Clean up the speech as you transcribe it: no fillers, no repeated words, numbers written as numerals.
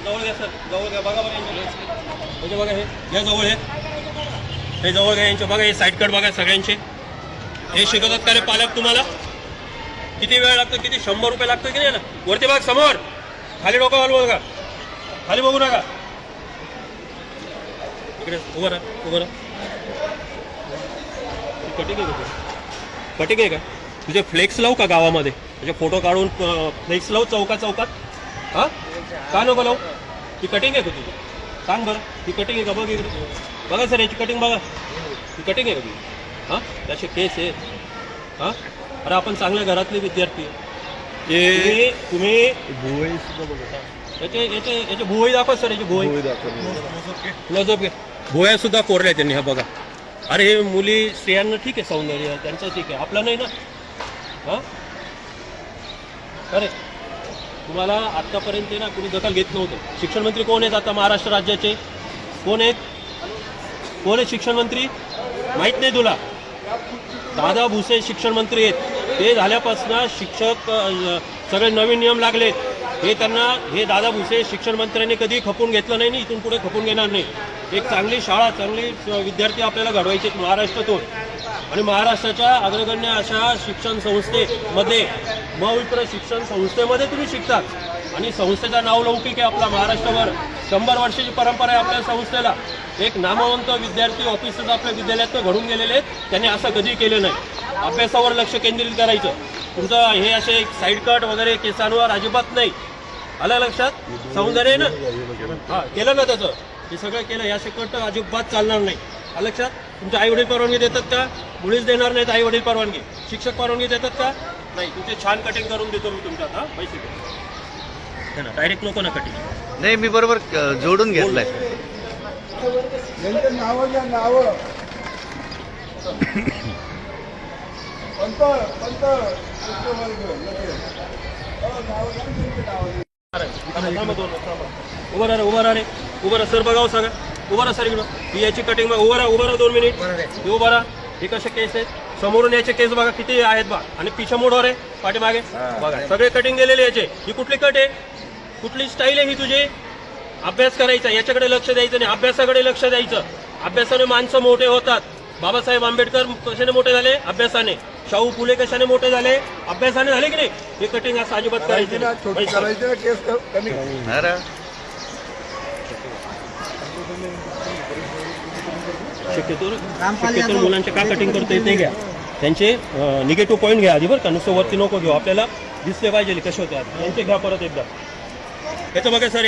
जवळ घ्या सर, जवळ घ्या. बघा बघा म्हणजे बघा हे घ्या जवळ, हे जवळ घ्या यांचे. बघा हे साईड कट बघा सगळ्यांचे. हे शिकवतात का रे पालक तुम्हाला? किती वेळ लागतो? किती 100 रुपये लागतो की नाही ना? वरती बघ समोर, खाली डोकं हलवू नका, खाली बघू नका. इकडे उभं राहा, उभं राहा. कटिंग आहे का? कटिंग आहे का? तुझे फ्लेक्स लावू का गावामध्ये? तुझे फोटो काढून फ्लेक्स लावू चौकात चौकात? हां का नको लावू? ही कटिंग आहे का तुझी? सांग बरं, ही कटिंग आहे का? बघ इकडे बघा सर, याची कटिंग बघा. ही कटिंग आहे का तुझी? हां त्याचे केस आहे. हां अरे आपण चांगल्या घरातले विद्यार्थी. हे तुम्ही याचे याचे याचे भुवई दाखवा सर, याची भुवई क्लोजअप घे. भुवया सुद्धा कोरल्या त्यांनी. हा बघा. अरे हे मुली स्त्रियांना ठीक आहे सौंदर्य त्यांचं, ठीक आहे, आपलं नाही ना. हां अरे तुम्हाला आत्तापर्यंत ना कुणी दखल घेत नव्हतं. शिक्षण मंत्री कोण आहेत आता महाराष्ट्र राज्याचे? कोण आहेत? कोण आहेत शिक्षण मंत्री? माहीत नाही तुला? दादा भुसे शिक्षण मंत्री आहेत. ते झाल्यापासून शिक्षक सगळे नवीन नियम लागलेत. हे त्यांना, हे दादा भुसे शिक्षण मंत्र्यांनी कधी खपून घेतलं नाही, इथून पुढे खपून घेणार नाही. एक चांगली शाळा, चांगली विद्यार्थी आपल्याला घडवायचे महाराष्ट्रातून. आणि महाराष्ट्राच्या अग्रगण्य अशा शिक्षण संस्थेमध्ये, मविप्र शिक्षण संस्थेमध्ये तुम्ही शिकतात. आणि संस्थेचं नाव लौकिक आहे आपला महाराष्ट्रावर. 100 वर्षाची परंपरा आहे आपल्या संस्थेला. एक नामवंत विद्यार्थी ऑफिसर्स आपल्या विद्यालयात घडून गेलेले आहेत. त्यांनी असं कधी केलं नाही. अभ्यासावर लक्ष केंद्रित करायचं. तुमचं हे असे साईड कट वगैरे केसांवर अजिबात नाही. आलं लक्षात? सौंदर्य ना? हां केलं ना त्याचं, हे सगळं केलं. या कट अजिबात चालणार नाही. आलं लक्षात? तुमचे आई वडील परवानगी देतात का? मुळीच देणार नाहीत आई वडील परवानगी. शिक्षक परवानगी देतात का? नाही. तुमचे छान कटिंग करून देतो मी तुमच्यात. हां पैसे दे ना, डायरेक्ट नको ना कटिंग. नाही मी बरोबर जोडून घेतलंय. नाव घ्या, नाव उभं राहा, उभं राहा रे, उभं राहा सर. बघावं सांगा, उभं राहा सर इकडं. ही याची कटिंग बघा. उभं राहा, उभं राहा 2 मिनिट. हे उभं राहा. हे कसे केस आहेत? समोरून याचे केस बघा किती आहेत बा. आणि पिछा मोडवर आहे पाठीमागे बघा. सगळे कटिंग गेलेले याचे. ही कुठली कट आहे? कुठली स्टाईल आहे ही तुझी? अभ्यास करायचा, याच्याकडे लक्ष द्यायचं नाही, अभ्यासाकडे लक्ष द्यायचं. अभ्यासाने माणसं मोठे होतात. बाबासाहेब आंबेडकर कशाने मोठे झाले? अभ्यासाने. शाहू फुले कशाने मोठे झाले? अभ्यासाने झाले की नाही? हे कटिंग असं अजिबात करायचं शक्यतो मुलांचे का कटिंग करता येत नाही घ्या. त्यांचे निगेटिव्ह पॉईंट घ्या आधी बरं का. नुसतं वरती नको घेऊ, आपल्याला दिसले पाहिजे कसे होते. त्यांचे घ्या परत एकदा. याचं बघा सर.